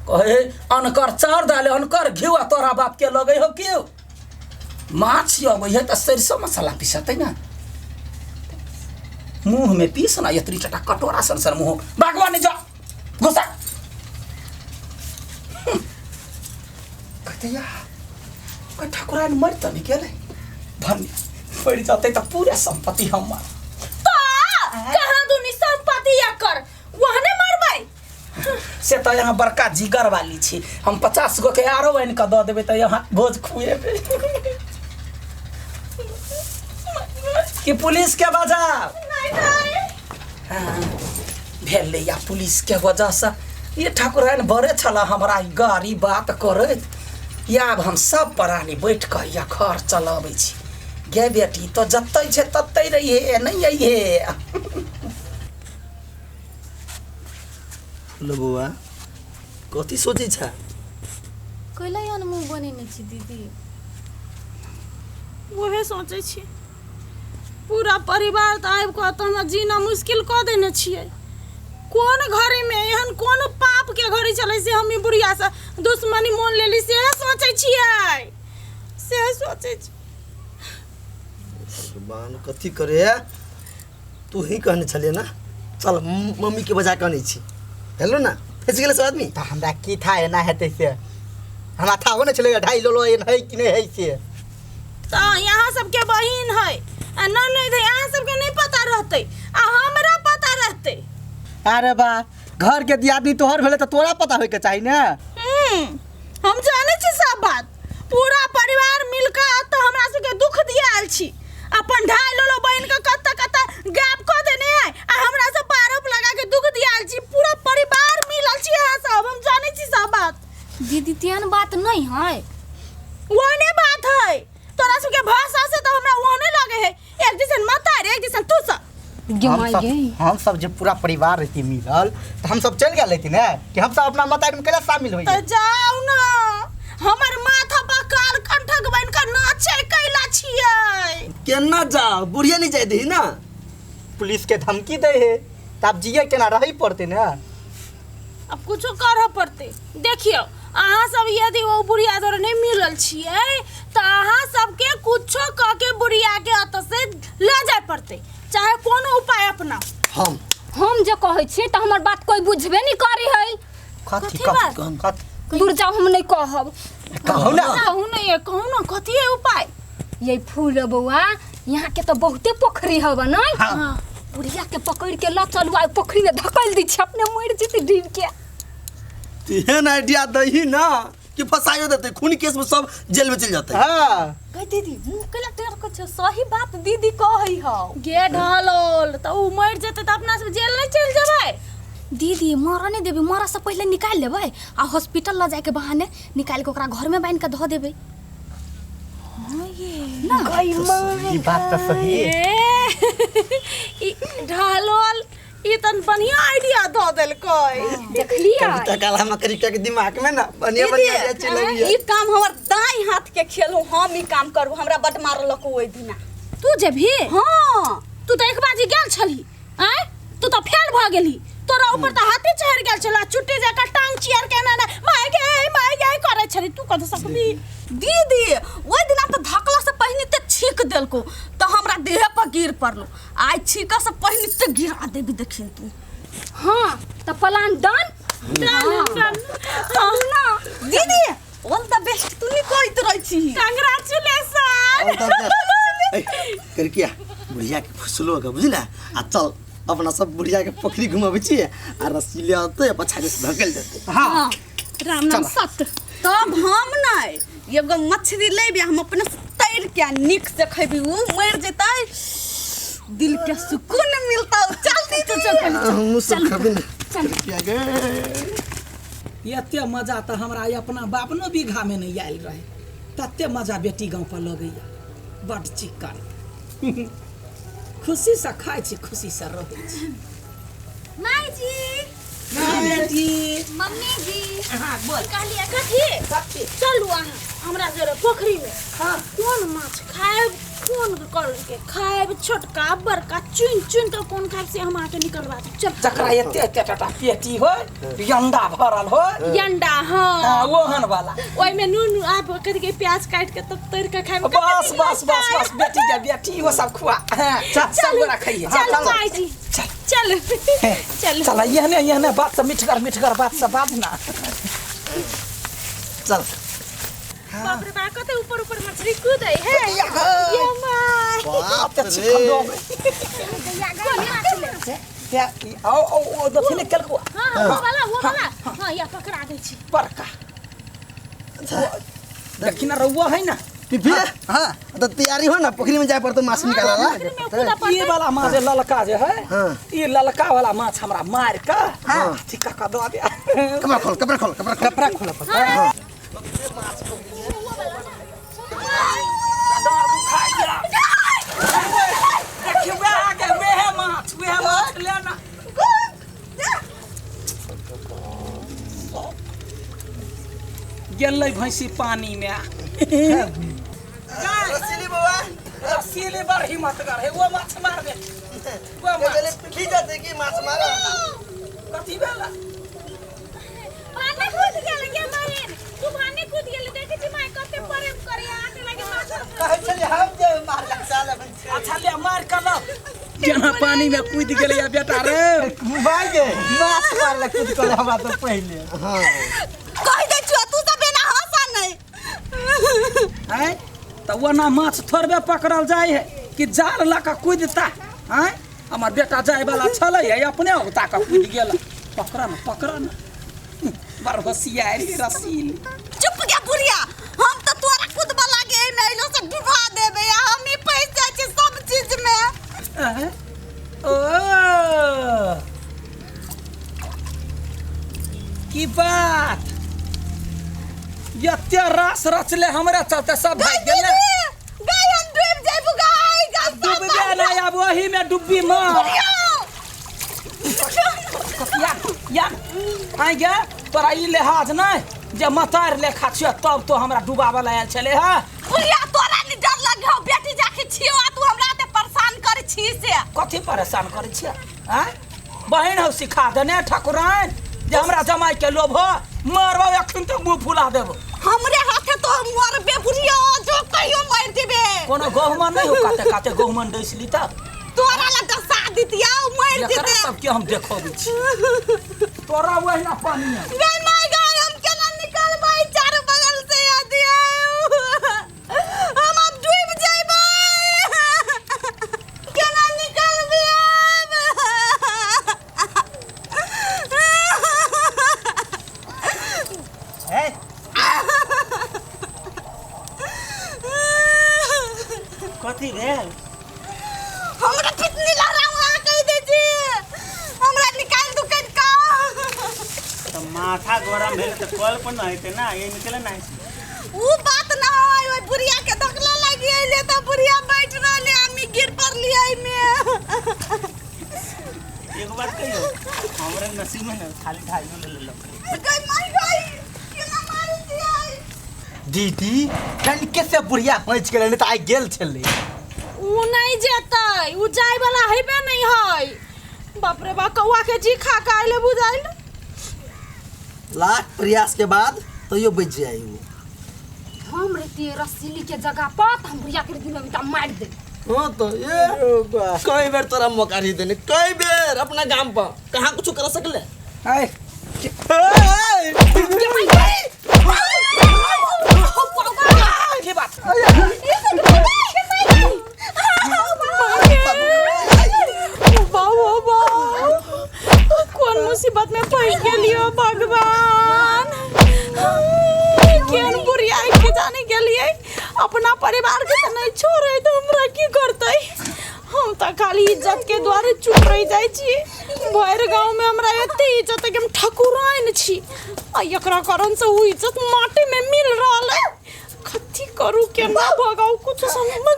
कहे अनकर चार डाले अनकर घिउ तोरा बाप के लगे हो क्यों माछ अबै है त सरसों मसाला पीसते ना मुंह में पीस ना यत्री चटा कटोरा संसर मुंह भगवान जा घुसा कहते यार कोई ठाकुरान मर त नहीं केले धन पड़ जाते तो पूरे संपत्ति हमार कहां दुनी संपत्ति याकर वहने मरबै से तो यहाँ बड़का जिगर वाली छी हम 50 गो के आरो बन के द देबे त यहाँ भोज खुएबे कि पुलिस के वजह भेल या पुलिस के वजह से ये ठाकुरान बड़े छला हमरा गाड़ी बात करे या अब हम सब प्राणी बैठ कर या घर चलाबै छी गे बेटी तो जत्तै छे तत्तै रहिए नहीं आइए लो बुआ कथी सोचे छ कैला यान मुंह बनेने छी दीदी वहे सोचे छी पूरा परिवार त आबि क त हमरा जीना मुश्किल क देने छियै कोन घरे में एहन कोन पाप के घड़ी चले से हम बुढ़िया से दुश्मनी मोन लेली से सोचे छियै से सोचे छी सुबान कथी करे तू ही कहने छले ना चल मम्मी के बजा कहने छी हेलो ना फंस गेले सब आदमी तो हमरा की था एना हेतै से हमरा था हो न चले 2.5 लो एन है कि नहीं है से त यहाँ सबके बहिन है आ ननद है यहाँ सबके नहीं पता रहते आ हमरा पता रहते अरे बा घर के दियादनी तोहर भेले त तोरा पता होय के चाहि ना हम जाने छी सब बात पूरा परिवार मिलकर तो हमरा सबके दुख दियाल छी अपन 2.5 लो बहन के कत्ता गैप क देने है आ हमरा सब आरोप लगा के दुख दियाल छी पूरा परिवार मिलल छी यहाँ सब हम जाने छी सब बात दीदी तेन बात नहीं है वने बात है तोरा सबके भाषा से तो हमरा वने लगे है एक दिसन मत आ रे एक दिसन तू सब हम सब जब पूरा परिवार रहती मिलल तो हम सब चल गए लेती ना कि हम सब अपना मतारी में कैला शामिल होई त जाऊ ना हमर माथा पर काल कंठक बन के नाचे कैला छियै केना जा बुढ़िया नहीं जाय दही ना पुलिस के धमकी दे है तब जिए केना रही पड़ते ना अब कुछो करह पड़ते देखियो अहाँ सब यदि वो बुढ़िया दर नहीं मिलल छियै त अहाँ सबके कुछो क के बुढ़िया के अत से ले जाय पड़ते चाहे कोनो उपाय अपना हम जे कहै छी त हमर बात कोई बुझबे नहीं करी है कथी दूर जाओ हम नहीं कहब कहू ना कहू ना कथी है उपाय ये फूल बउआ यहाँ के तो बहुते पोखरी हवा नहीं हां बुढ़िया के पकड़ के ल चलू आ पोखरी में धकल दी छ अपने मर जेते डूब के तेहन आइडिया दही ना कि फसायो देते खून केस में सब जेल में चल जाते हां कह दीदी मुंह केला टेर के छ सही बात दीदी कहै हो गे ढालोल त उ मर जेते त अपना सब जेल नहीं चल जेबै दीदी मरा नहीं देबे मरा से पहले निकाल लेबै आ हॉस्पिटल ल जाए के बहाने निकाल के ओकरा घर में बांध के ध देबै हां ये ना गई मां ई बात तो सही है ढालोल ई तन बढ़िया आइडिया द देल कोई देखलिया कविता काला मकरिका के दिमाग में ना बढ़िया चलैया ई काम हमर दाई हाथ के खेलू हम ई काम करू हमरा बट मारलक ओइ दिना तू जे भी हां तू त एक बाजी गेल छली आय तू त फेल भ गेली तोरा ऊपर त हाथी चढ़ गेल छला चुट्टी जका टांग चियर के ना माय गे करे छली तू कत सकबी दीदी ओइ दिना त धकला से पहिने त छीक देलको त हमरा देह पर गिर पड़लो आज छीका से पहिने त गिरा देबी देखिन तू हां त प्लान डन ना दीदी ऑल द बेस्ट तू नी कहत रहै छी कांग्रेचुलेशन कर किया बुढ़िया के फुसलो का बुझला आ चल अपना सब बुढ़िया के पोखरी घुमाबै छी आ रस्सी ले आते पछा से धकेल देते हां राम नाम सत तब हम नहीं एगो मछली लेबे हम अपने तैर के निक से खैबी उ मर जेतै दिल के सुकून मिलता जल्दी तो हम सब खबे ना चल किया गे एते मजा तो हमरा अपना बापनो बीघा में नहीं आयल रहे तते मजा बेटी गांव पर लगैया बड़ चिकन खुशी से खाइ छी खुशी से रहै छी माई जी बेटी मम्मी जी हां बोल कहलिए कथी चलू अहाँ हमरा जरे पोखरी में हां कोन माछ खाए फोन करके खाएब छोटका बड़का चुन चुन के कोन खाएब से हम आके निकलवा दे चल जकरा एते एते टाटा पेटी हो अंडा भरल हो अंडा हां ओहन वाला ओइ में नून आप कथि के प्याज काट के तब तोड़ के खाएब बस बस बस बस बेटी के बेटी वो सब खुआ सब गोरा खाइए चल माई जी चल चल चल ये बात सब मिठगर बात सब बात ना चल बाप रे बाप कते ऊपर ऊपर मछली कूदे है ये माय बाप रे आओ दक्षिण कल को हां वो वाला हां या पकड़ा दे छी बड़का दक्षिण रउआ है ना पिपी हां तो तैयारी हो ना पोखरी में जाए पर तो माछ निकालला ये वाला माछ ललका जे है ये ललका वाला माछ हमरा मार के ठीक का दो दे कपड़ा खोल गेलै भैंसी पानी में रसीली बाबा रसीली बड़ हिम्मतगर है वो माछ मार दे वो चले पिपी जाते कि माछ मारा कथी भेला पानी कूद गेल के मारे तू पानी कूद गेल देखे छी माय कते प्रेम करे आके लगे माछ कहै छली हम जे मार साला अच्छा ले मार कर लो जेना पानी में कूद गेलै या बेटा रे भाई गे माछ मारले कूद कर हमरा तो पहले हां कह दे छु तू सब बिना हंसा नहीं हैं तो वो ना माछ थोड़बे पकड़ल जाय है कि जाल लका कूदता हैं हमर बेटा जाय वाला छलै है अपने उता के कूद गेल पकड़ न बड़ होशियार रसील चुप गया बुढ़िया हम तो तोरा कूदबा लागे नहीं लो से डुबा देबे हम ही पैस जाय छी सब चीज में ओ की बात यत्ते रास रचले हमरा चलते सब भाग गेले गाय हम डूब जाइबू गाय डूबबे ना अब वही में डुब्बी मार या आइ गे तोरा ई लिहाज नहीं जे मतार लेखा छियो तब तो हमरा डुबावला आयल छले है बुढ़िया तोरा नि डर लगे हो बेटी जाके छियो आ तू हमरा ते परेशान कर छी से कथी परेशान करे छियै हैं बहन हो सिखा देने ठाकुरान जे हमरा जमाई के लोभ हो मारबो एखन तो मुंह फुला देबो हमरे हाथे तो मरबे बुढ़िया जो कहियो मार देबे कोनो गहुमन नहीं हो काते गहुमन दैसली त तोरा ला दसा दितिया मार एकरा देते सब के हम देखबै छी तोरा वहिना पानी में गाय माय गाय हम केना निकलबै चारों बगल से आदि हम अब डूब जाइबै केना निकलबै है कथी भेल हमरा कितनी लहरावा कह दे छी हमरा निकाल दू कटका तो माथा गरम भेल तो कल पर न हेते ना ये निकले ना ऊ बात ना होय ओय बुढ़िया के धकला लगी आइले त बुढ़िया बैठ रहले हमी गिर पड़ली आई में एक बात कहियो हमरे नसीब में ना खाली ढाई ले ले गई माई गई केना मार दिया दीदी कनिके से बुढ़िया पहुंच गेल नहीं तो आई गेल छले ऊ नहीं जेतै ऊ जाय वाला हेबे नहीं है बाप रे बा कौआ के जी खा के आइले बुझाइल लाख प्रयास के बाद तो यो बच जाई वो हम रहती रसीली के जगह पर हम बुढ़िया के दिन में मार दे हां तो ये कई बेर तोरा मौका दी देने कई बेर अपना गांव पर कहां कुछ कर सकले हाय की बात कौन मुसीबत में फंस गेलियो भगवान केन बुढ़िया के जाने गेलिए अपना परिवार के तो नहीं छोड़े तो हमरा की करते हम तो खाली इज्जत के द्वारे चुप रह जाय छी भर गांव में हमरा एते इज्जत के हम ठाकुराइन छी आ एकरा कारण से उ इज्जत माटी में मिल रहल है कथी करू केना भगाऊ कुछ समझ में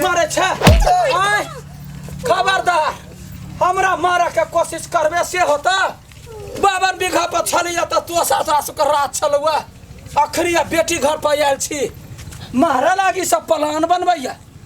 मारे छे आय कोशिश करबे से होता 52 बीघा पर छलिए तो तो सासुरा से कर रात छलुआ आखिरी बेटी घर पर आयल छी मारे लागी सब प्लान बनबैया